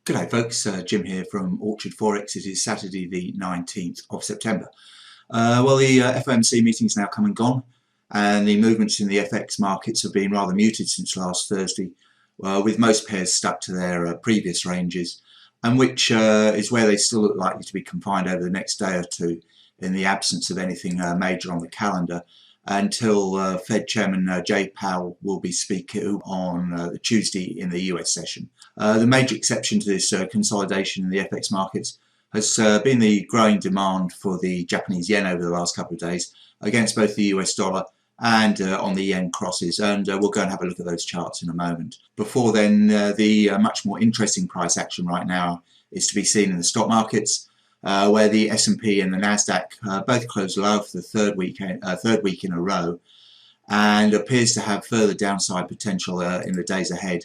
G'day folks, Jim here from Orchard Forex. It is Saturday the 19th of September. Well, the FOMC meeting's now come and gone, and the movements in the FX markets have been rather muted since last Thursday, with most pairs stuck to their previous ranges, and which is where they still look likely to be confined over the next day or two in the absence of anything major on the calendar, until Fed Chairman Jay Powell will be speaking on Tuesday in the US session. The major exception to this consolidation in the FX markets has been the growing demand for the Japanese yen over the last couple of days against both the US dollar and on the yen crosses, and we'll go and have a look at those charts in a moment. Before then, the much more interesting price action right now is to be seen in the stock markets, where the S&P and the Nasdaq both closed low for the third week in a row, and appears to have further downside potential in the days ahead,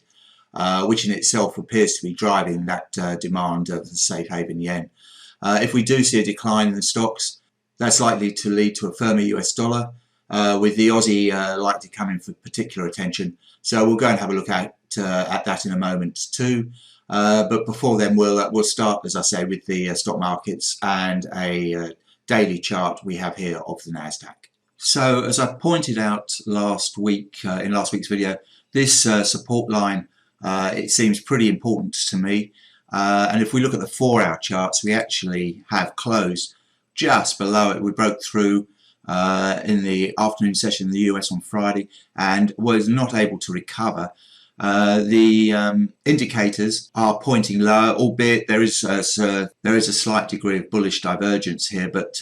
which in itself appears to be driving that demand of the safe haven yen. If we do see a decline in the stocks, that's likely to lead to a firmer US dollar, with the Aussie likely to come in for particular attention. So we'll go and have a look at that in a moment too. But before then, we'll start, as I say, with the stock markets and a daily chart we have here of the Nasdaq. So, as I pointed out last week in last week's video, this support line it seems pretty important to me. And if we look at the 4-hour charts, we actually have closed just below it. We broke through in the afternoon session in the US on Friday and was not able to recover. The indicators are pointing lower, albeit there is a slight degree of bullish divergence here, but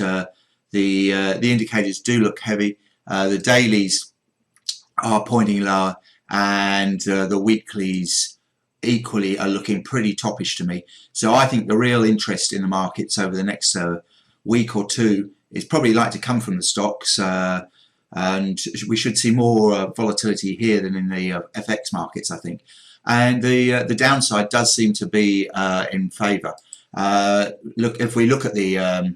the indicators do look heavy. The dailies are pointing lower, and the weeklies equally are looking pretty toppish to me. So I think the real interest in the markets over the next week or two is probably likely to come from the stocks. And we should see more volatility here than in the FX markets, I think. And the downside does seem to be in favour. If we look at the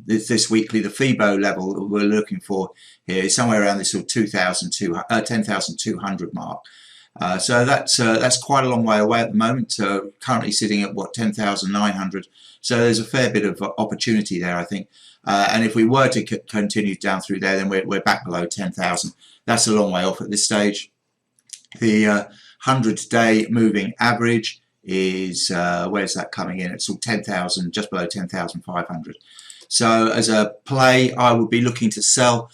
this weekly, the FIBO level we're looking for here is somewhere around this sort of 10,200 mark. So that's quite a long way away at the moment. Currently sitting at what, 10,900. So there's a fair bit of opportunity there, I think. And if we were to continue down through there, then we're back below 10,000. That's a long way off at this stage. The 100-day moving average is, where's that coming in? It's all 10,000, just below 10,500. So as a play, I would be looking to sell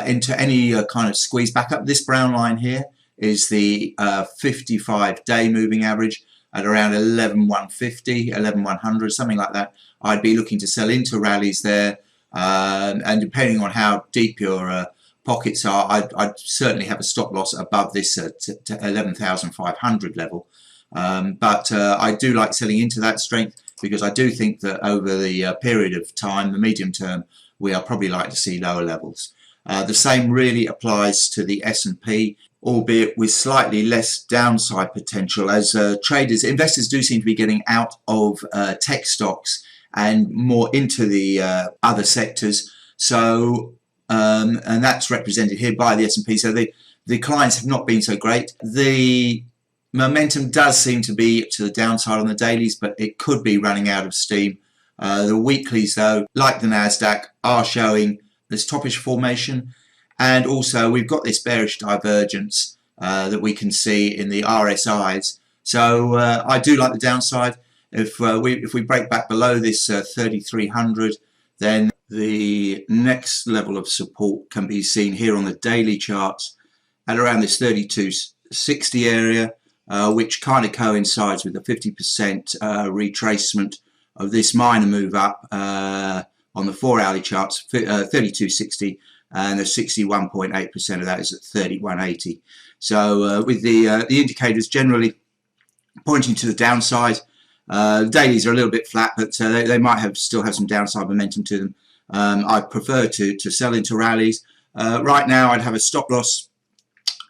into any kind of squeeze back up. This brown line here is the 55-day moving average at around 11,150, 11,100, something like that. I'd be looking to sell into rallies there, and depending on how deep your pockets are, I'd certainly have a stop loss above this 11,500 level. But I do like selling into that strength, because I do think that over the period of time, the medium term, we are probably likely to see lower levels. The same really applies to the S&P, albeit with slightly less downside potential, as investors do seem to be getting out of tech stocks and more into the other sectors. So, and that's represented here by the S&P. So the clients have not been so great. The momentum does seem to be to the downside on the dailies, but it could be running out of steam. The weeklies, though, like the Nasdaq, are showing this toppish formation, and also we've got this bearish divergence that we can see in the RSIs. So I do like the downside. If we break back below this 3,300, then the next level of support can be seen here on the daily charts at around this 3260 area, which kind of coincides with the 50% retracement of this minor move up on the 4-hourly charts, 3260, and the 61.8% of that is at 3180. So with the indicators generally pointing to the downside, dailies are a little bit flat, but they might still have some downside momentum to them. I prefer to sell into rallies. Right now I'd have a stop loss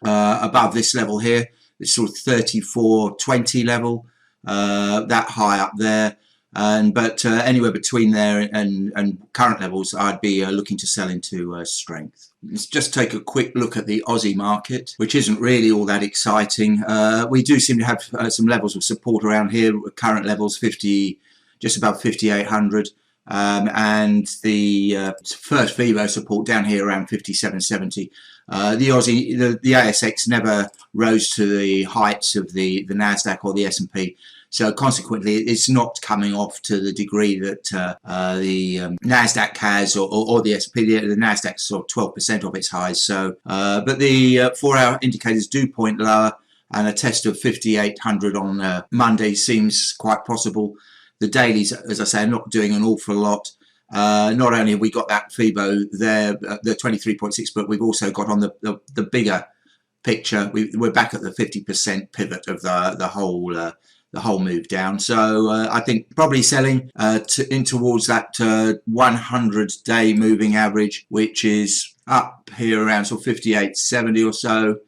above this level here, this sort of 3420 level, that high up there. But anywhere between there and current levels, I'd be looking to sell into strength. Let's just take a quick look at the Aussie market, which isn't really all that exciting. We do seem to have some levels of support around here. Current levels 50, just above 5,800. And the first VIVO support down here around 57.70. The Aussie, the ASX never rose to the heights of the Nasdaq or the S&P. So consequently, it's not coming off to the degree that the Nasdaq has, or the S&P. The Nasdaq's sort of 12% of its highs. So, but the 4-hour indicators do point lower, and a test of 5,800 on Monday seems quite possible. The dailies, as I say, are not doing an awful lot. Not only have we got that FIBO there, the 23.6, but we've also got on the bigger picture. We're back at the 50% pivot of the whole move down. So I think probably selling in towards that 100-day moving average, which is up here around sort of 58.70 or so,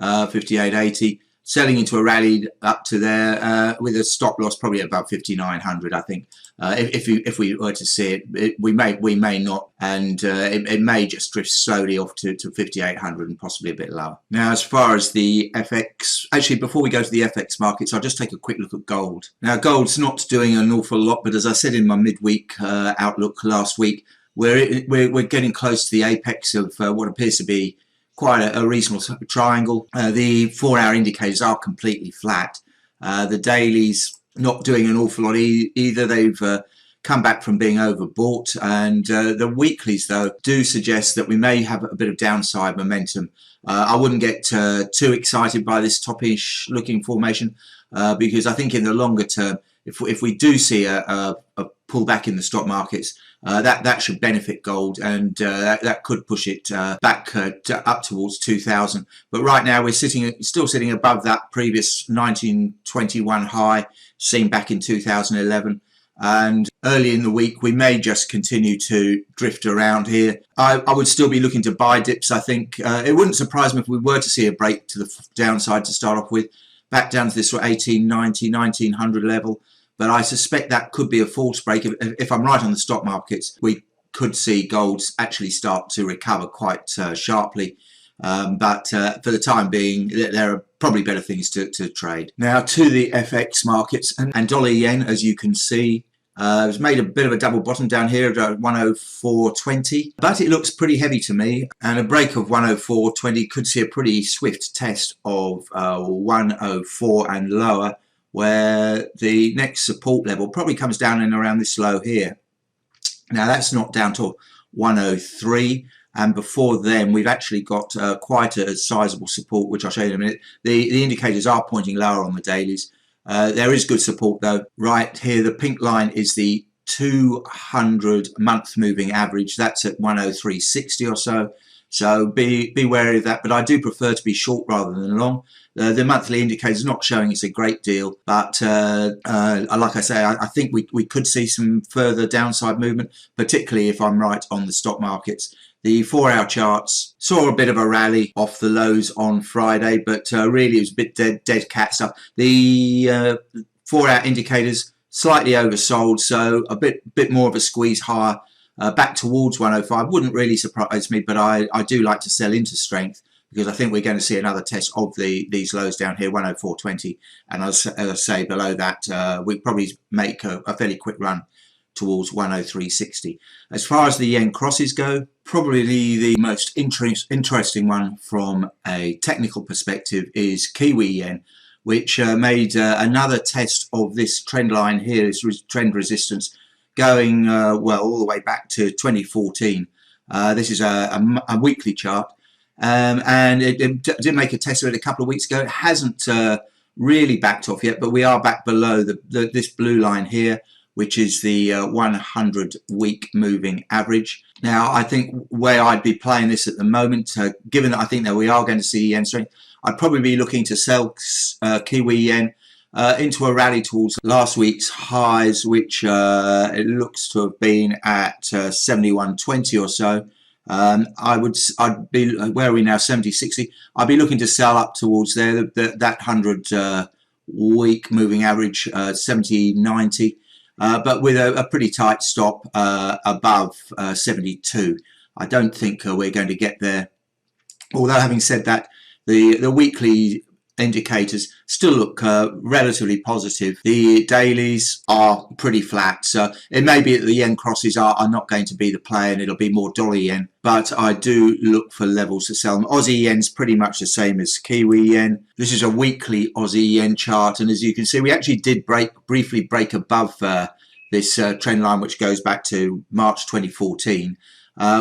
58.80. Selling into a rally up to there with a stop loss probably about 5,900. I think if we were to see it, we may not, and it may just drift slowly off to 5,800 and possibly a bit lower. Now, as far as the FX, actually before we go to the FX markets, I'll just take a quick look at gold. Now, gold's not doing an awful lot, but as I said in my midweek outlook last week, we're getting close to the apex of what appears to be quite a reasonable triangle. The 4-hour indicators are completely flat. The dailies not doing an awful lot either. They've come back from being overbought, and the weeklies though do suggest that we may have a bit of downside momentum. I wouldn't get too excited by this toppish looking formation because I think in the longer term, if we do see a pullback in the stock markets, that should benefit gold, and that could push it back up towards 2,000. But right now we're still sitting above that previous 1921 high seen back in 2011. And early in the week we may just continue to drift around here. I would still be looking to buy dips. I think it wouldn't surprise me if we were to see a break to the downside to start off with, back down to this sort of 1890, 1900 level. But I suspect that could be a false break. If I'm right on the stock markets, we could see gold actually start to recover quite sharply. But for the time being, there are probably better things to trade. Now to the FX markets, and dollar yen, as you can see, has made a bit of a double bottom down here at 104.20, but it looks pretty heavy to me, and a break of 104.20 could see a pretty swift test of 104 and lower, where the next support level probably comes down in around this low here. Now that's not down to 103, and before then we've actually got quite a sizable support, which I'll show you in a minute. The indicators are pointing lower on the dailies. There is good support though. Right here, the pink line is the 200 month moving average. That's at 103.60 or so. So be wary of that, but I do prefer to be short rather than long. The monthly indicator is not showing us a great deal, but like I say, I think we could see some further downside movement, particularly if I'm right on the stock markets. The 4-hour charts saw a bit of a rally off the lows on Friday, but really it was a bit dead cat stuff. The 4-hour indicators slightly oversold, so a bit more of a squeeze higher. Back towards 105 wouldn't really surprise me, but I do like to sell into strength because I think we're going to see another test of these lows down here, 104.20, and as I say, below that we probably make a fairly quick run towards 103.60. As far as the yen crosses go, probably the most interesting one from a technical perspective is Kiwi yen, which made another test of this trend line here, this trend resistance, going well all the way back to 2014. This is a weekly chart, and it did make a test of it a couple of weeks ago. It hasn't really backed off yet, but we are back below this blue line here, which is the 100-week moving average. Now, I think where I'd be playing this at the moment, given that I think that we are going to see yen strength, I'd probably be looking to sell Kiwi yen into a rally towards last week's highs, which it looks to have been at 71.20 or so. I'd be, where are we now, 70.60. I'd be looking to sell up towards there, that 100 week moving average, 70.90. but with a pretty tight stop above 72. I don't think we're going to get there. Although having said that, the weekly indicators still look relatively positive. The dailies are pretty flat, so it may be that the yen crosses are not going to be the play and it'll be more dollar yen, but I do look for levels to sell them. Aussie yen's pretty much the same as Kiwi yen. This is a weekly Aussie yen chart, and as you can see, we actually did briefly break above this trend line, which goes back to March 2014.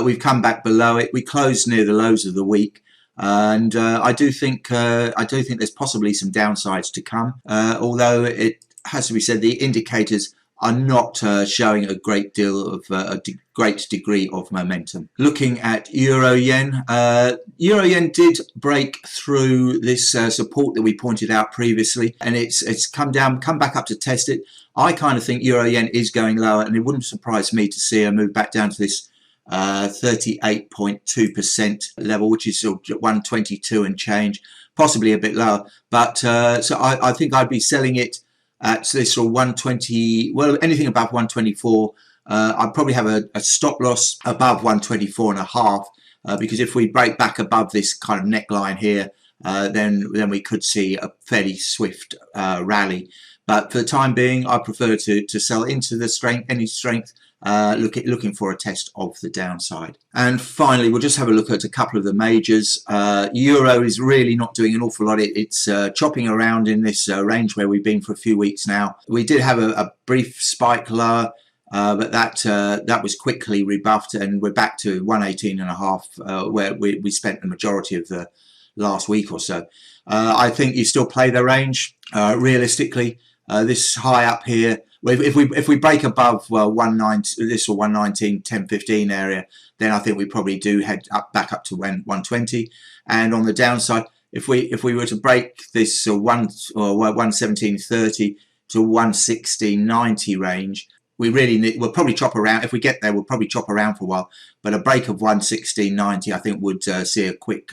We've come back below it. We closed near the lows of the week. And I do think there's possibly some downsides to come, although it has to be said the indicators are not showing a great deal of great degree of momentum. Looking at Euro Yen, Euro Yen did break through this support that we pointed out previously, and it's come back up to test it. I kind of think Euro Yen is going lower, and it wouldn't surprise me to see her move back down to this 38.2% level, which is sort of 122 and change, possibly a bit lower. But so I think I'd be selling it at this sort of 120. Well, anything above 124. I'd probably have a stop loss above 124.5, because if we break back above this kind of neckline here, then we could see a fairly swift rally. But for the time being, I prefer to sell into the strength, any strength, looking for a test of the downside. And finally, we'll just have a look at a couple of the majors. Euro is really not doing an awful lot. It's chopping around in this range where we've been for a few weeks now. We did have a brief spike lower, but that was quickly rebuffed, and we're back to 118.5, where we spent the majority of the last week or so. I think you still play the range realistically. This high up here, if we break above 119, this or 119.10.15 area, then I think we probably do head back up to 120. And on the downside, if we were to break this 117.30 to 116.90 range, we'll probably chop around. If we get there, we'll probably chop around for a while. But a break of 116.90, I think, would see a quick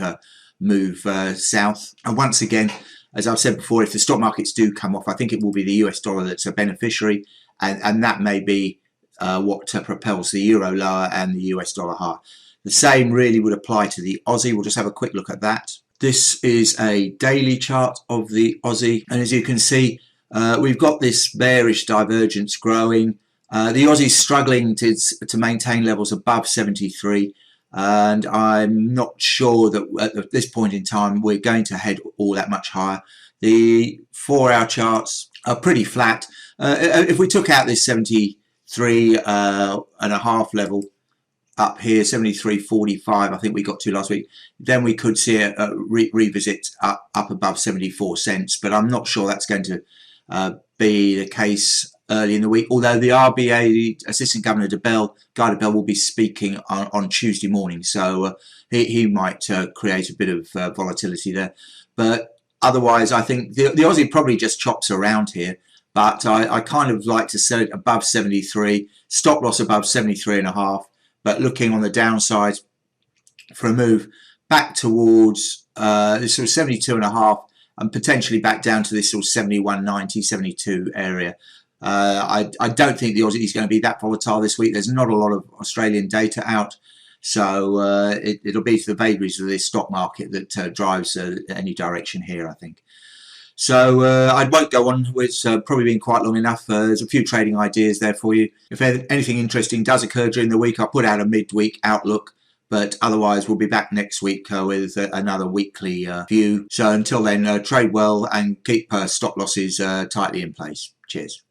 move south. And once again, as I've said before, if the stock markets do come off, I think it will be the US dollar that's a beneficiary, and that may be what propels the euro lower and the US dollar higher. The same really would apply to the Aussie. We'll just have a quick look at that. This is a daily chart of the Aussie, and as you can see, we've got this bearish divergence growing. The Aussie's struggling to maintain levels above 73. And I'm not sure that at this point in time we're going to head all that much higher. The 4-hour charts are pretty flat. If we took out this 73.5 level up here, 73.45, I think we got to last week, then we could see a revisit up above 74 cents. But I'm not sure that's going to be the case early in the week, although the RBA Assistant Governor Guy Debelle will be speaking on Tuesday morning, so he might create a bit of volatility there. But otherwise, I think the Aussie probably just chops around here, but I kind of like to sell it above 73, stop loss above 73.5, but looking on the downside for a move back towards this sort of 72.5 and potentially back down to this sort of 71.90, 72 area. I don't think the Aussie is going to be that volatile this week. There's not a lot of Australian data out, so it'll be the vagaries of this stock market that drives any direction here, I think. So I won't go on. It's probably been quite long enough. There's a few trading ideas there for you. If anything interesting does occur during the week, I'll put out a midweek outlook. But otherwise, we'll be back next week with another weekly view. So until then, trade well and keep stop losses tightly in place. Cheers.